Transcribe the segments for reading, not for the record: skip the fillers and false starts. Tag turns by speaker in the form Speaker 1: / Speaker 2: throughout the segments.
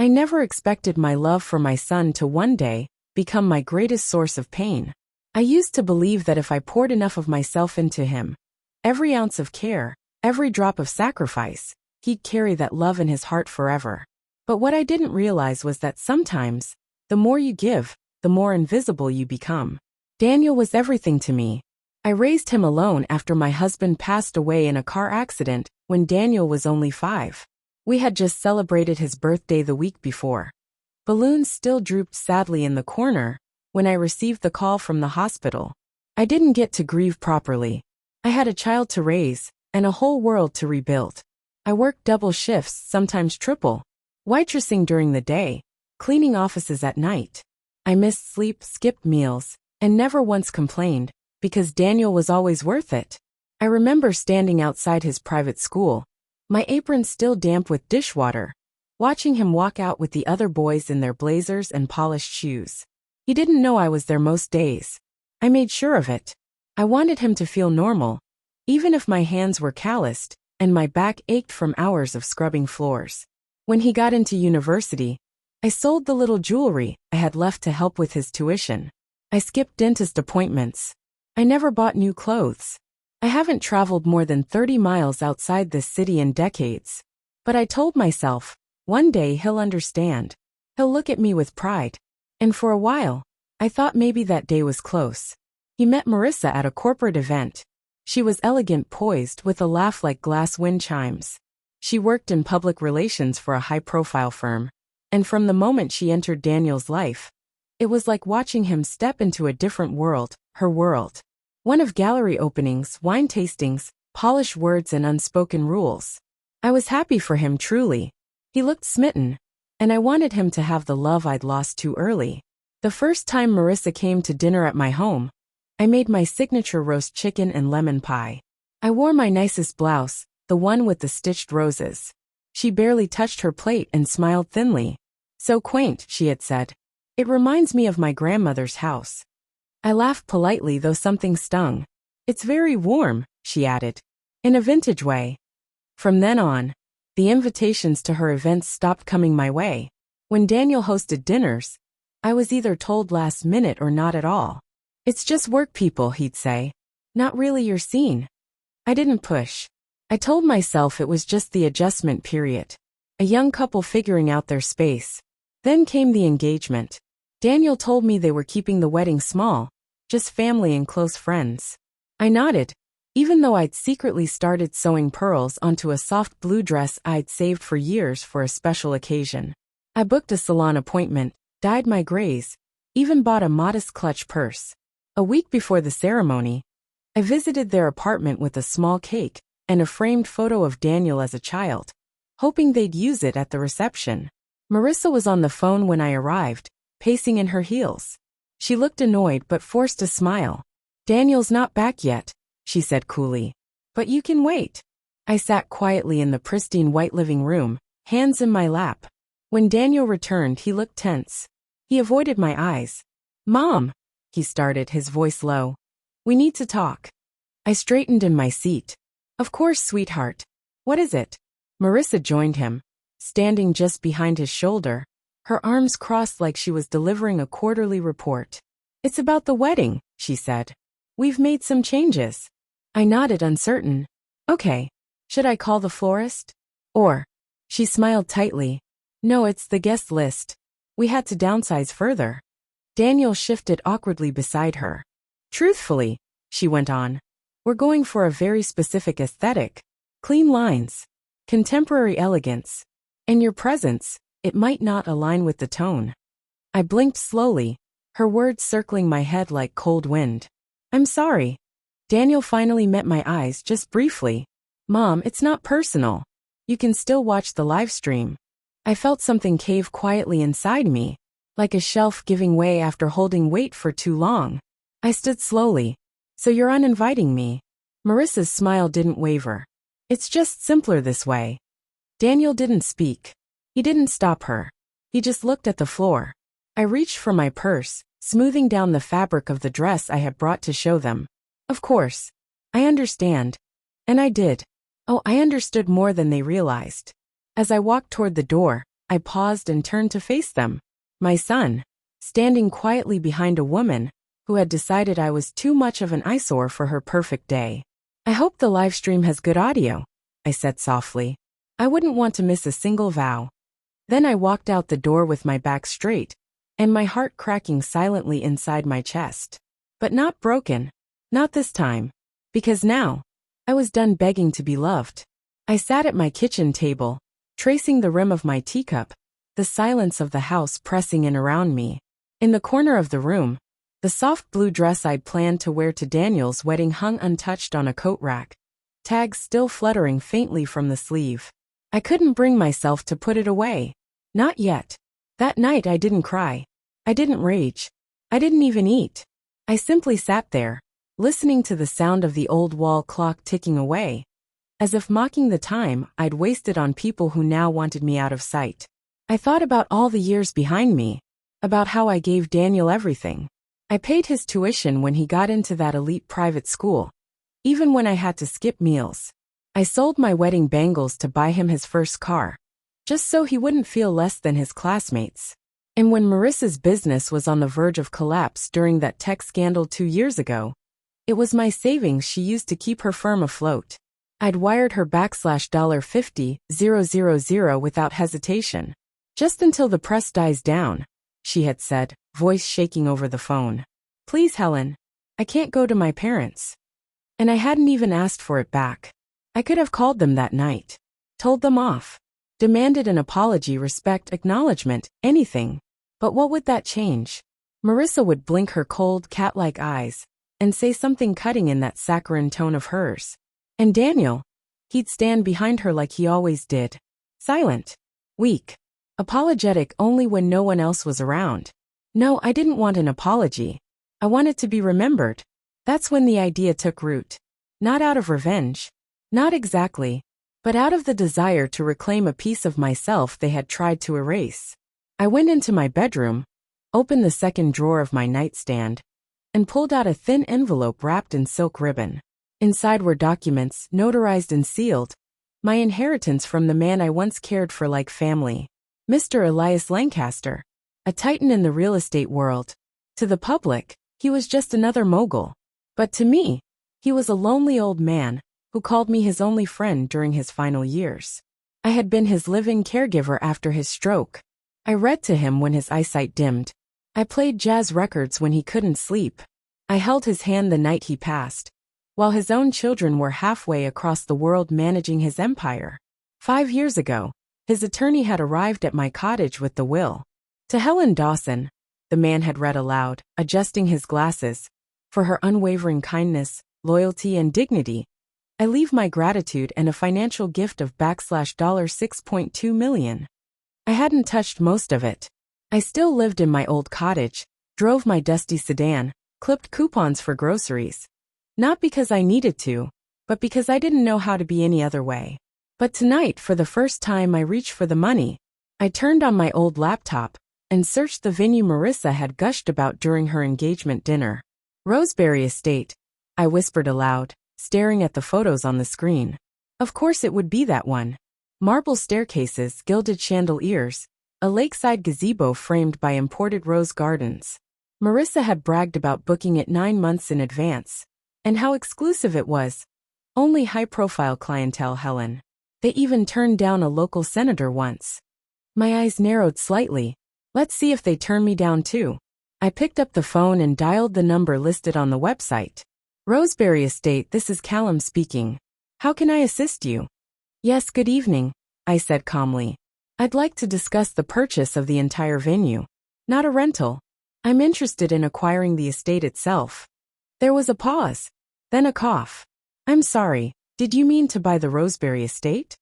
Speaker 1: I never expected my love for my son to one day become my greatest source of pain. I used to believe that if I poured enough of myself into him, every ounce of care, every drop of sacrifice, he'd carry that love in his heart forever. But what I didn't realize was that sometimes, the more you give, the more invisible you become. Daniel was everything to me. I raised him alone after my husband passed away in a car accident when Daniel was only 5. We had just celebrated his birthday the week before. Balloons still drooped sadly in the corner when I received the call from the hospital. I didn't get to grieve properly. I had a child to raise and a whole world to rebuild. I worked double shifts, sometimes triple, waitressing during the day, cleaning offices at night. I missed sleep, skipped meals, and never once complained, because Daniel was always worth it. I remember standing outside his private school, my apron still damp with dishwater, watching him walk out with the other boys in their blazers and polished shoes. He didn't know I was there most days. I made sure of it. I wanted him to feel normal, even if my hands were calloused and my back ached from hours of scrubbing floors. When he got into university, I sold the little jewelry I had left to help with his tuition. I skipped dentist appointments. I never bought new clothes. I haven't traveled more than 30 miles outside this city in decades. But I told myself, one day he'll understand. He'll look at me with pride. And for a while, I thought maybe that day was close. He met Marissa at a corporate event. She was elegant, poised, with a laugh like glass wind chimes. She worked in public relations for a high-profile firm. And from the moment she entered Daniel's life, it was like watching him step into a different world, her world. One of gallery openings, wine tastings, polished words and unspoken rules. I was happy for him, truly. He looked smitten, and I wanted him to have the love I'd lost too early. The first time Marissa came to dinner at my home, I made my signature roast chicken and lemon pie. I wore my nicest blouse, the one with the stitched roses. She barely touched her plate and smiled thinly. So quaint, she had said. It reminds me of my grandmother's house. I laughed politely, though something stung. It's very warm, she added, in a vintage way. From then on, the invitations to her events stopped coming my way. When Daniel hosted dinners, I was either told last minute or not at all. It's just work people, he'd say. Not really your scene. I didn't push. I told myself it was just the adjustment period. A young couple figuring out their space. Then came the engagement. Daniel told me they were keeping the wedding small, just family and close friends. I nodded, even though I'd secretly started sewing pearls onto a soft blue dress I'd saved for years for a special occasion. I booked a salon appointment, dyed my grays, even bought a modest clutch purse. A week before the ceremony, I visited their apartment with a small cake and a framed photo of Daniel as a child, hoping they'd use it at the reception. Marissa was on the phone when I arrived, pacing in her heels. She looked annoyed but forced a smile. Daniel's not back yet, she said coolly. But you can wait. I sat quietly in the pristine white living room, hands in my lap. When Daniel returned, he looked tense. He avoided my eyes. Mom, he started, his voice low. We need to talk. I straightened in my seat. Of course, sweetheart. What is it? Marissa joined him, standing just behind his shoulder, her arms crossed like she was delivering a quarterly report. It's about the wedding, she said. We've made some changes. I nodded, uncertain. Okay. Should I call the florist? Or? She smiled tightly. No, it's the guest list. We had to downsize further. Daniel shifted awkwardly beside her. Truthfully, she went on, we're going for a very specific aesthetic. Clean lines. Contemporary elegance. And your presence, it might not align with the tone. I blinked slowly, her words circling my head like cold wind. I'm sorry. Daniel finally met my eyes just briefly. Mom, it's not personal. You can still watch the live stream. I felt something cave quietly inside me, like a shelf giving way after holding weight for too long. I stood slowly. So you're uninviting me? Marissa's smile didn't waver. It's just simpler this way. Daniel didn't speak. He didn't stop her. He just looked at the floor. I reached for my purse, smoothing down the fabric of the dress I had brought to show them. Of course. I understand. And I did. Oh, I understood more than they realized. As I walked toward the door, I paused and turned to face them. My son, standing quietly behind a woman who had decided I was too much of an eyesore for her perfect day. I hope the live stream has good audio, I said softly. I wouldn't want to miss a single vow. Then I walked out the door with my back straight, and my heart cracking silently inside my chest. But not broken. Not this time. Because now, I was done begging to be loved. I sat at my kitchen table, tracing the rim of my teacup, the silence of the house pressing in around me. In the corner of the room, the soft blue dress I'd planned to wear to Daniel's wedding hung untouched on a coat rack, tags still fluttering faintly from the sleeve. I couldn't bring myself to put it away. Not yet. That night I didn't cry. I didn't rage. I didn't even eat. I simply sat there, listening to the sound of the old wall clock ticking away, as if mocking the time I'd wasted on people who now wanted me out of sight. I thought about all the years behind me, about how I gave Daniel everything. I paid his tuition when he got into that elite private school, even when I had to skip meals. I sold my wedding bangles to buy him his first car, just so he wouldn't feel less than his classmates. And when Marissa's business was on the verge of collapse during that tech scandal 2 years ago, it was my savings she used to keep her firm afloat. I'd wired her $50,000 without hesitation. Just until the press dies down, she had said, voice shaking over the phone. Please, Helen. I can't go to my parents. And I hadn't even asked for it back. I could have called them that night, told them off, demanded an apology, respect, acknowledgement, anything. But what would that change? Marissa would blink her cold, cat-like eyes and say something cutting in that saccharine tone of hers. And Daniel, he'd stand behind her like he always did, silent, weak, apologetic only when no one else was around. No, I didn't want an apology. I wanted to be remembered. That's when the idea took root. Not out of revenge. Not exactly. But out of the desire to reclaim a piece of myself they had tried to erase. I went into my bedroom, opened the second drawer of my nightstand, and pulled out a thin envelope wrapped in silk ribbon. Inside were documents, notarized and sealed, my inheritance from the man I once cared for like family, Mr. Elias Lancaster, a titan in the real estate world. To the public, he was just another mogul. But to me, he was a lonely old man who called me his only friend during his final years. I had been his living caregiver after his stroke. I read to him when his eyesight dimmed. I played jazz records when he couldn't sleep. I held his hand the night he passed, while his own children were halfway across the world managing his empire. 5 years ago, his attorney had arrived at my cottage with the will. To Helen Dawson, the man had read aloud, adjusting his glasses, for her unwavering kindness, loyalty, and dignity, I leave my gratitude and a financial gift of $6.2 million. I hadn't touched most of it. I still lived in my old cottage, drove my dusty sedan, clipped coupons for groceries. Not because I needed to, but because I didn't know how to be any other way. But tonight, for the first time I reached for the money. I turned on my old laptop and searched the venue Marissa had gushed about during her engagement dinner. Roseberry Estate, I whispered aloud, staring at the photos on the screen. Of course it would be that one. Marble staircases, gilded chandeliers, a lakeside gazebo framed by imported rose gardens. Marissa had bragged about booking it 9 months in advance, and how exclusive it was. Only high-profile clientele, Helen. They even turned down a local senator once. My eyes narrowed slightly. Let's see if they turn me down too. I picked up the phone and dialed the number listed on the website. Roseberry Estate, this is Callum speaking. How can I assist you? Yes, good evening, I said calmly. I'd like to discuss the purchase of the entire venue. Not a rental. I'm interested in acquiring the estate itself. There was a pause, then a cough. I'm sorry, did you mean to buy the Roseberry Estate?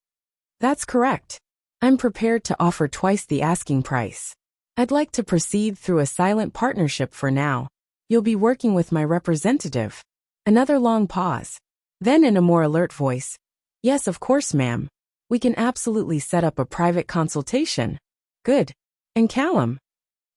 Speaker 1: That's correct. I'm prepared to offer twice the asking price. I'd like to proceed through a silent partnership for now. You'll be working with my representative. Another long pause. Then in a more alert voice. Yes, of course, ma'am. We can absolutely set up a private consultation. Good. And Callum?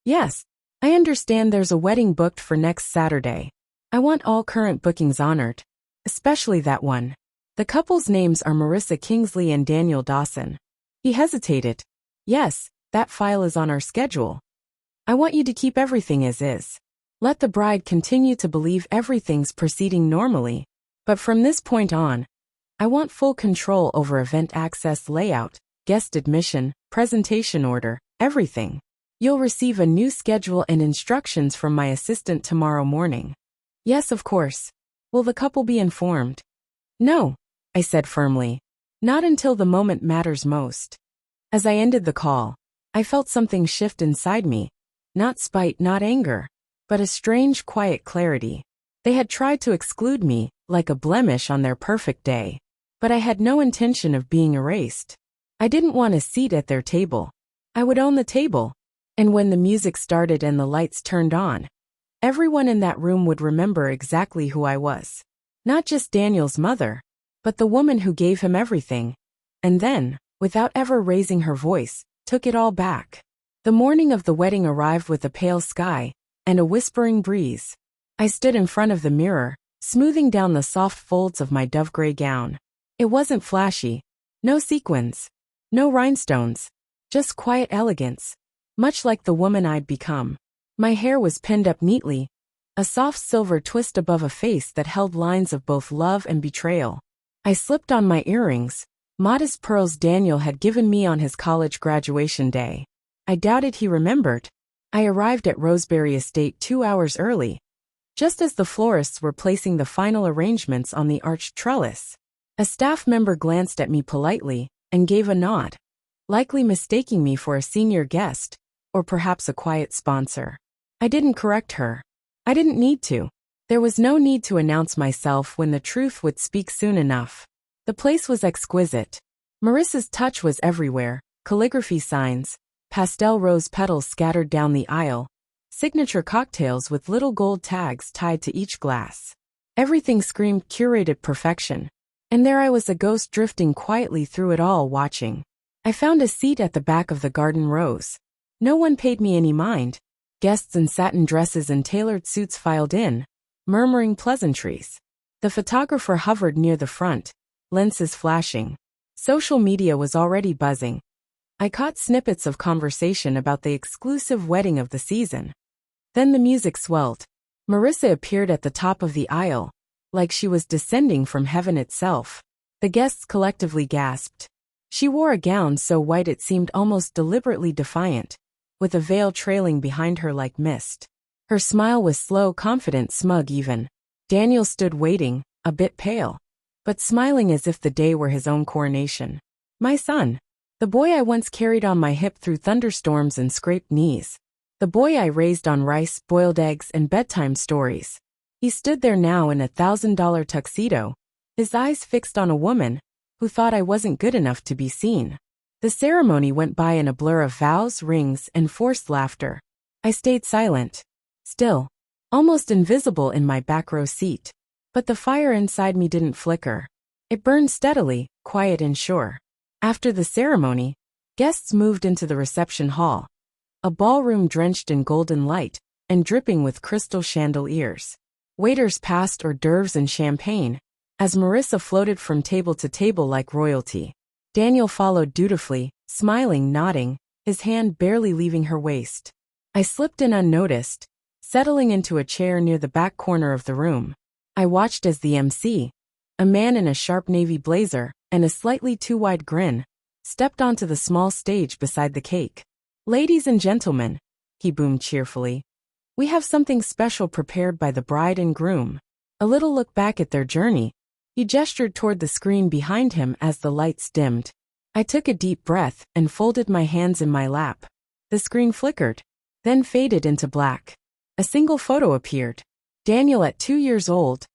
Speaker 1: Yes. I understand there's a wedding booked for next Saturday. I want all current bookings honored. Especially that one. The couple's names are Marissa Kingsley and Daniel Dawson. He hesitated. Yes, that file is on our schedule. I want you to keep everything as is. Let the bride continue to believe everything's proceeding normally. But from this point on, I want full control over event access layout, guest admission, presentation order, everything. You'll receive a new schedule and instructions from my assistant tomorrow morning. Yes, of course. Will the couple be informed? No, I said firmly. Not until the moment matters most. As I ended the call, I felt something shift inside me. Not spite, not anger, but a strange, quiet clarity. They had tried to exclude me, like a blemish on their perfect day. But I had no intention of being erased. I didn't want a seat at their table. I would own the table. And when the music started and the lights turned on, everyone in that room would remember exactly who I was. Not just Daniel's mother, but the woman who gave him everything. And then, without ever raising her voice, took it all back. The morning of the wedding arrived with a pale sky and a whispering breeze. I stood in front of the mirror, smoothing down the soft folds of my dove-gray gown. It wasn't flashy. No sequins. No rhinestones. Just quiet elegance. Much like the woman I'd become. My hair was pinned up neatly, a soft silver twist above a face that held lines of both love and betrayal. I slipped on my earrings, modest pearls Daniel had given me on his college graduation day. I doubted he remembered. I arrived at Roseberry Estate 2 hours early, just as the florists were placing the final arrangements on the arched trellis. A staff member glanced at me politely and gave a nod, likely mistaking me for a senior guest, or perhaps a quiet sponsor. I didn't correct her. I didn't need to. There was no need to announce myself when the truth would speak soon enough. The place was exquisite. Marissa's touch was everywhere: calligraphy signs, pastel rose petals scattered down the aisle, signature cocktails with little gold tags tied to each glass. Everything screamed curated perfection. And there I was, a ghost drifting quietly through it all, watching. I found a seat at the back of the garden rows. No one paid me any mind. Guests in satin dresses and tailored suits filed in, murmuring pleasantries. The photographer hovered near the front, lenses flashing. Social media was already buzzing. I caught snippets of conversation about the exclusive wedding of the season. Then the music swelled. Marissa appeared at the top of the aisle, like she was descending from heaven itself. The guests collectively gasped. She wore a gown so white it seemed almost deliberately defiant, with a veil trailing behind her like mist. Her smile was slow, confident, smug even. Daniel stood waiting, a bit pale, but smiling as if the day were his own coronation. My son. The boy I once carried on my hip through thunderstorms and scraped knees. The boy I raised on rice, boiled eggs, and bedtime stories. He stood there now in a $1,000 tuxedo, his eyes fixed on a woman who thought I wasn't good enough to be seen. The ceremony went by in a blur of vows, rings, and forced laughter. I stayed silent, still, almost invisible in my back row seat. But the fire inside me didn't flicker. It burned steadily, quiet and sure. After the ceremony, guests moved into the reception hall, a ballroom drenched in golden light and dripping with crystal chandeliers. Waiters passed hors d'oeuvres and champagne, as Marissa floated from table to table like royalty. Daniel followed dutifully, smiling, nodding, his hand barely leaving her waist. I slipped in unnoticed, settling into a chair near the back corner of the room. I watched as the MC, a man in a sharp navy blazer and a slightly too wide grin, stepped onto the small stage beside the cake. "Ladies and gentlemen," he boomed cheerfully, "we have something special prepared by the bride and groom." A little look back at their journey. He gestured toward the screen behind him as the lights dimmed. I took a deep breath and folded my hands in my lap. The screen flickered, then faded into black. A single photo appeared. Daniel at 2 years old,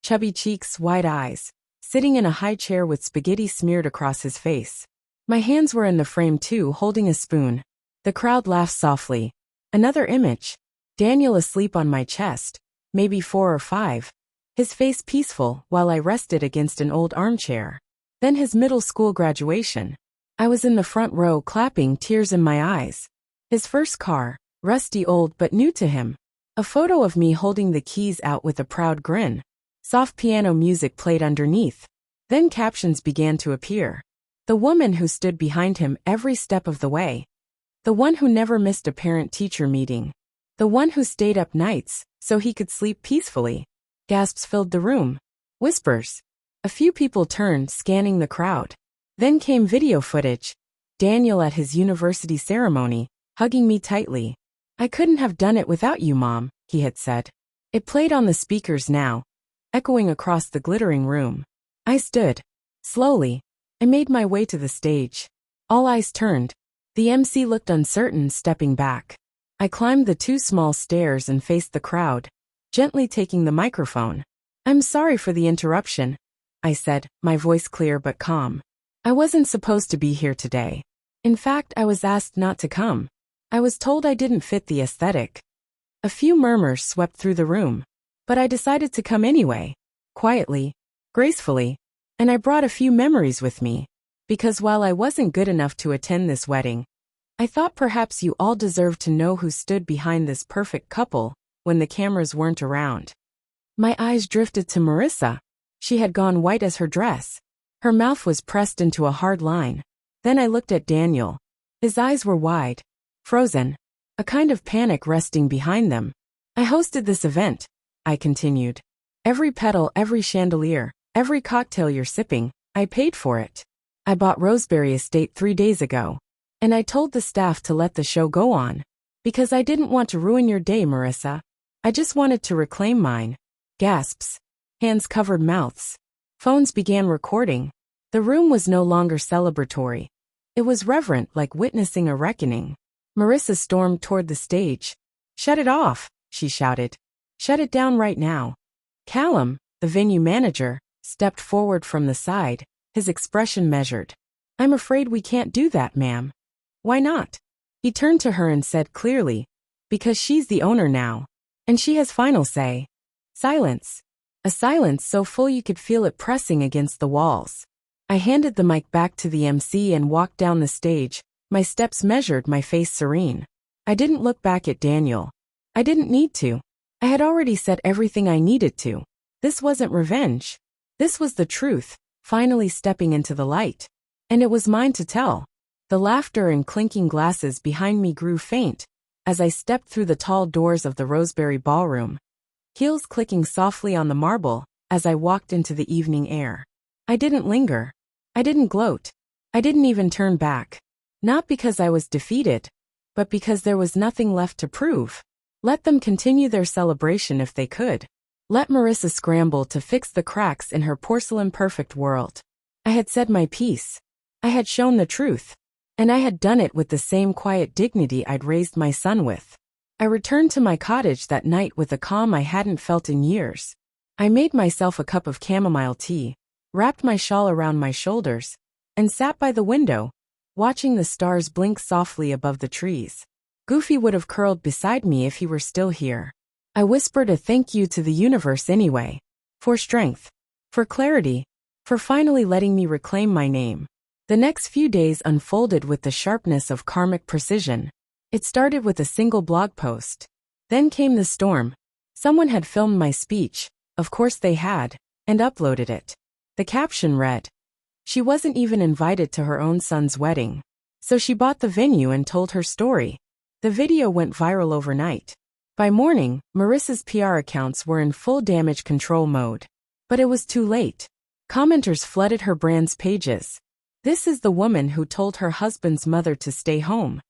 Speaker 1: chubby cheeks, wide eyes, sitting in a high chair with spaghetti smeared across his face. My hands were in the frame too, holding a spoon. The crowd laughed softly. Another image. Daniel asleep on my chest, maybe 4 or 5. His face peaceful while I rested against an old armchair. Then his middle school graduation. I was in the front row clapping, tears in my eyes. His first car, rusty old but new to him. A photo of me holding the keys out with a proud grin. Soft piano music played underneath. Then captions began to appear. The woman who stood behind him every step of the way. The one who never missed a parent-teacher meeting. The one who stayed up nights so he could sleep peacefully. Gasps filled the room. Whispers. A few people turned, scanning the crowd. Then came video footage. Daniel at his university ceremony, hugging me tightly. "I couldn't have done it without you, Mom," he had said. It played on the speakers now, echoing across the glittering room. I stood. Slowly, I made my way to the stage. All eyes turned. The MC looked uncertain, stepping back. I climbed the 2 small stairs and faced the crowd, gently taking the microphone. "I'm sorry for the interruption," I said, my voice clear but calm. "I wasn't supposed to be here today. In fact, I was asked not to come. I was told I didn't fit the aesthetic." A few murmurs swept through the room, but I decided to come anyway, quietly, gracefully, and I brought a few memories with me, because while I wasn't good enough to attend this wedding, I thought perhaps you all deserved to know who stood behind this perfect couple when the cameras weren't around. My eyes drifted to Marissa. She had gone white as her dress. Her mouth was pressed into a hard line. Then I looked at Daniel. His eyes were wide, frozen, a kind of panic resting behind them. "I hosted this event," I continued. "Every petal, every chandelier, every cocktail you're sipping, I paid for it. I bought Roseberry Estate 3 days ago. And I told the staff to let the show go on. Because I didn't want to ruin your day, Marissa. I just wanted to reclaim mine." Gasps. Hands covered mouths. Phones began recording. The room was no longer celebratory. It was reverent, like witnessing a reckoning. Marissa stormed toward the stage. "Shut it off," she shouted. "Shut it down right now." Callum, the venue manager, stepped forward from the side, his expression measured. "I'm afraid we can't do that, ma'am." "Why not?" He turned to her and said clearly, "Because she's the owner now. And she has final say." Silence. A silence so full you could feel it pressing against the walls. I handed the mic back to the MC and walked down the stage, my steps measured, my face serene. I didn't look back at Daniel. I didn't need to. I had already said everything I needed to. This wasn't revenge. This was the truth, finally stepping into the light. And it was mine to tell. The laughter and clinking glasses behind me grew faint as I stepped through the tall doors of the Roseberry Ballroom, heels clicking softly on the marble as I walked into the evening air. I didn't linger. I didn't gloat. I didn't even turn back. Not because I was defeated, but because there was nothing left to prove. Let them continue their celebration if they could. Let Marissa scramble to fix the cracks in her porcelain-perfect world. I had said my piece. I had shown the truth. And I had done it with the same quiet dignity I'd raised my son with. I returned to my cottage that night with a calm I hadn't felt in years. I made myself a cup of chamomile tea, wrapped my shawl around my shoulders, and sat by the window, watching the stars blink softly above the trees. Goofy would have curled beside me if he were still here. I whispered a thank you to the universe anyway. For strength. For clarity. For finally letting me reclaim my name. The next few days unfolded with the sharpness of karmic precision. It started with a single blog post. Then came the storm. Someone had filmed my speech, of course they had, and uploaded it. The caption read, "She wasn't even invited to her own son's wedding. So she bought the venue and told her story." The video went viral overnight. By morning, Marissa's PR accounts were in full damage control mode. But it was too late. Commenters flooded her brand's pages. "This is the woman who told her husband's mother to stay home.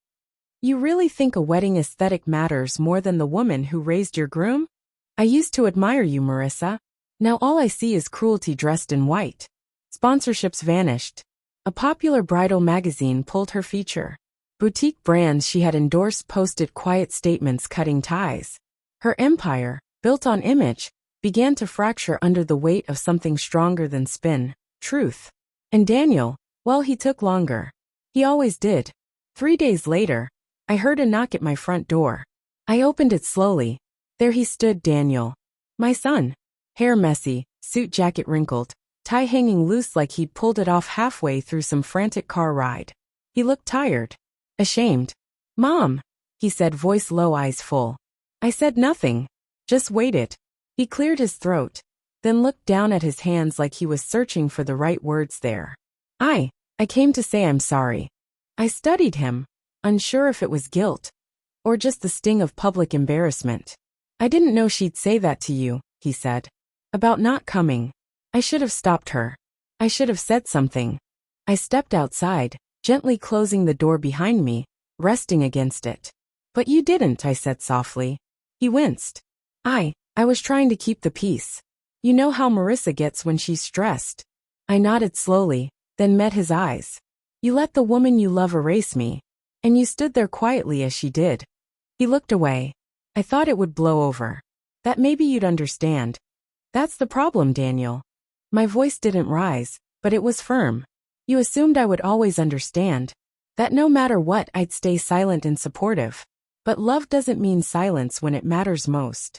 Speaker 1: You really think a wedding aesthetic matters more than the woman who raised your groom? I used to admire you, Marissa. Now all I see is cruelty dressed in white." Sponsorships vanished. A popular bridal magazine pulled her feature. Boutique brands she had endorsed posted quiet statements cutting ties. Her empire, built on image, began to fracture under the weight of something stronger than spin, truth. And Daniel, well, he took longer. He always did. 3 days later, I heard a knock at my front door. I opened it slowly. There he stood, Daniel. My son. Hair messy, suit jacket wrinkled, tie hanging loose like he'd pulled it off halfway through some frantic car ride. He looked tired. Ashamed. "Mom," he said, voice low, eyes full. I said nothing. Just waited. He cleared his throat, then looked down at his hands like he was searching for the right words there. I came to say I'm sorry. I studied him. unsure if it was guilt or just the sting of public embarrassment. I didn't know she'd say that to you, he said. About not coming. I should have stopped her. I should have said something. I stepped outside, gently closing the door behind me, resting against it. But you didn't, I said softly. He winced. I was trying to keep the peace. You know how Marissa gets when she's stressed. I nodded slowly, then met his eyes. You let the woman you love erase me, and you stood there quietly as she did. He looked away. I thought it would blow over. That maybe you'd understand. That's the problem, Daniel. My voice didn't rise, but it was firm. You assumed I would always understand. That no matter what I'd stay silent and supportive. But love doesn't mean silence when it matters most.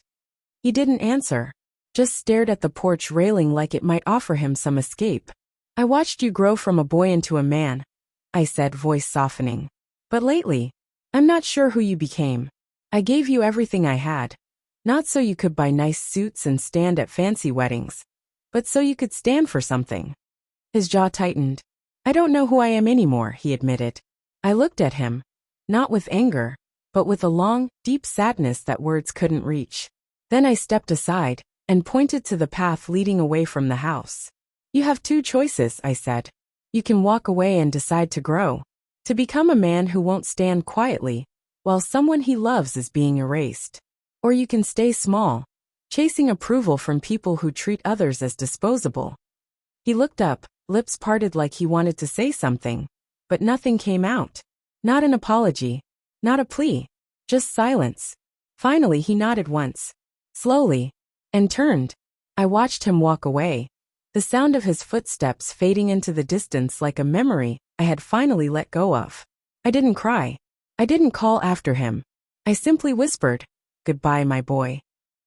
Speaker 1: He didn't answer, just stared at the porch railing like it might offer him some escape. I watched you grow from a boy into a man, I said, voice softening. But lately, I'm not sure who you became. I gave you everything I had. Not so you could buy nice suits and stand at fancy weddings, but so you could stand for something. His jaw tightened. I don't know who I am anymore, he admitted. I looked at him, not with anger, but with a long, deep sadness that words couldn't reach. Then I stepped aside and pointed to the path leading away from the house. You have two choices, I said. You can walk away and decide to grow, to become a man who won't stand quietly while someone he loves is being erased. Or you can stay small, chasing approval from people who treat others as disposable. He looked up, lips parted like he wanted to say something, but nothing came out. Not an apology, not a plea, just silence. Finally he nodded once, slowly, and turned. I watched him walk away, the sound of his footsteps fading into the distance like a memory I had finally let go of. I didn't cry. I didn't call after him. I simply whispered, "Goodbye, my boy,"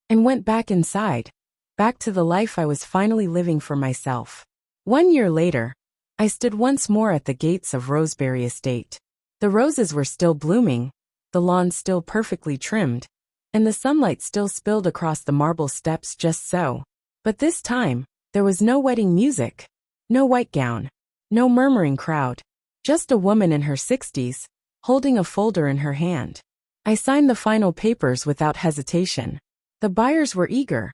Speaker 1: and went back inside, back to the life I was finally living for myself. 1 year later, I stood once more at the gates of Roseberry Estate. The roses were still blooming, the lawn still perfectly trimmed, and the sunlight still spilled across the marble steps just so. But this time, there was no wedding music, no white gown, no murmuring crowd, just a woman in her 60s, holding a folder in her hand. I signed the final papers without hesitation. The buyers were eager,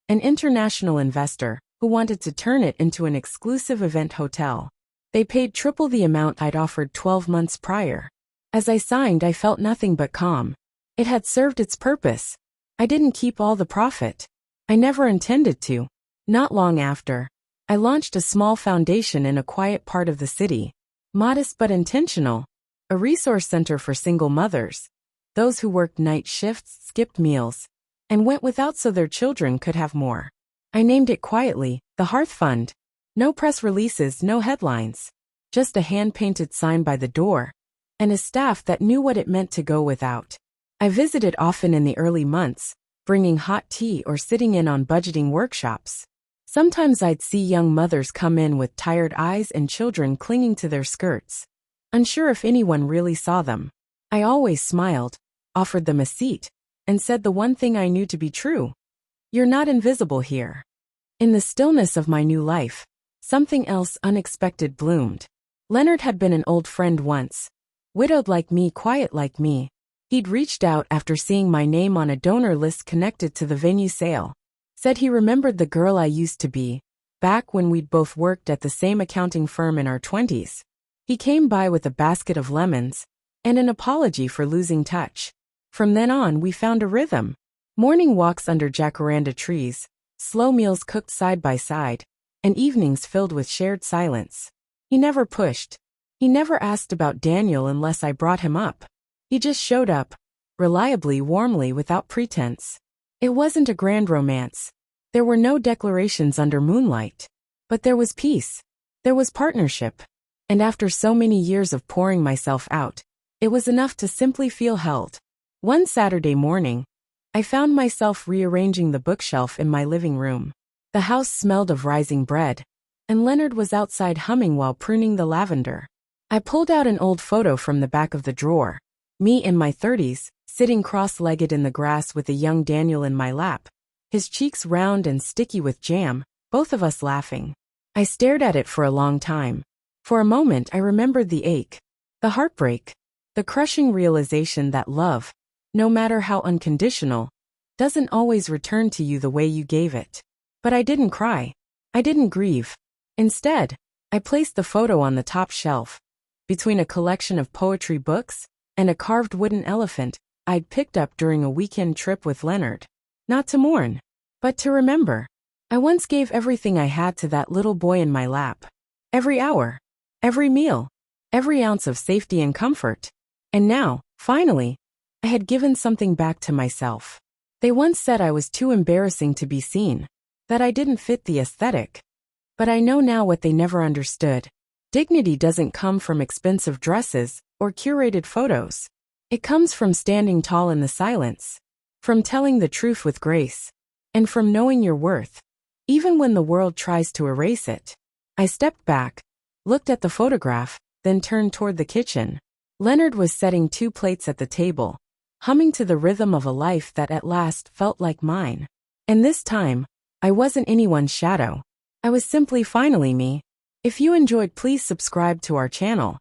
Speaker 1: an international investor who wanted to turn it into an exclusive event hotel. They paid triple the amount I'd offered 12 months prior. As I signed, I felt nothing but calm. It had served its purpose. I didn't keep all the profit. I never intended to. Not long after, I launched a small foundation in a quiet part of the city, modest but intentional, a resource center for single mothers, those who worked night shifts, skipped meals, and went without so their children could have more. I named it quietly, the Hearth Fund. No press releases, no headlines. Just a hand-painted sign by the door, and a staff that knew what it meant to go without. I visited often in the early months, bringing hot tea or sitting in on budgeting workshops. Sometimes I'd see young mothers come in with tired eyes and children clinging to their skirts, unsure if anyone really saw them. I always smiled, offered them a seat, and said the one thing I knew to be true. You're not invisible here. In the stillness of my new life, something else unexpected bloomed. Leonard had been an old friend once, widowed like me, quiet like me. He'd reached out after seeing my name on a donor list connected to the venue sale. Said he remembered the girl I used to be, back when we'd both worked at the same accounting firm in our 20s. He came by with a basket of lemons and an apology for losing touch. From then on, we found a rhythm. Morning walks under jacaranda trees, slow meals cooked side by side, and evenings filled with shared silence. He never pushed. He never asked about Daniel unless I brought him up. He just showed up, reliably, warmly, without pretense. It wasn't a grand romance. There were no declarations under moonlight. But there was peace. There was partnership. And after so many years of pouring myself out, it was enough to simply feel held. One Saturday morning, I found myself rearranging the bookshelf in my living room. The house smelled of rising bread, and Leonard was outside humming while pruning the lavender. I pulled out an old photo from the back of the drawer. Me in my 30s, sitting cross-legged in the grass with a young Daniel in my lap, his cheeks round and sticky with jam, both of us laughing. I stared at it for a long time. For a moment I remembered the ache, the heartbreak, The crushing realization that love, no matter how unconditional, doesn't always return to you the way you gave it. But I didn't cry. I didn't grieve. Instead, I placed the photo on the top shelf, between a collection of poetry books and a carved wooden elephant I'd picked up during a weekend trip with Leonard. Not to mourn, but to remember. I once gave everything I had to that little boy in my lap. Every hour, every meal, every ounce of safety and comfort. And now, finally, I had given something back to myself. They once said I was too embarrassing to be seen, that I didn't fit the aesthetic. But I know now what they never understood. Dignity doesn't come from expensive dresses or curated photos. It comes from standing tall in the silence, from telling the truth with grace, and from knowing your worth, even when the world tries to erase it. I stepped back, looked at the photograph, then turned toward the kitchen. Leonard was setting 2 plates at the table, humming to the rhythm of a life that at last felt like mine. And this time, I wasn't anyone's shadow. I was simply finally me. If you enjoyed, please subscribe to our channel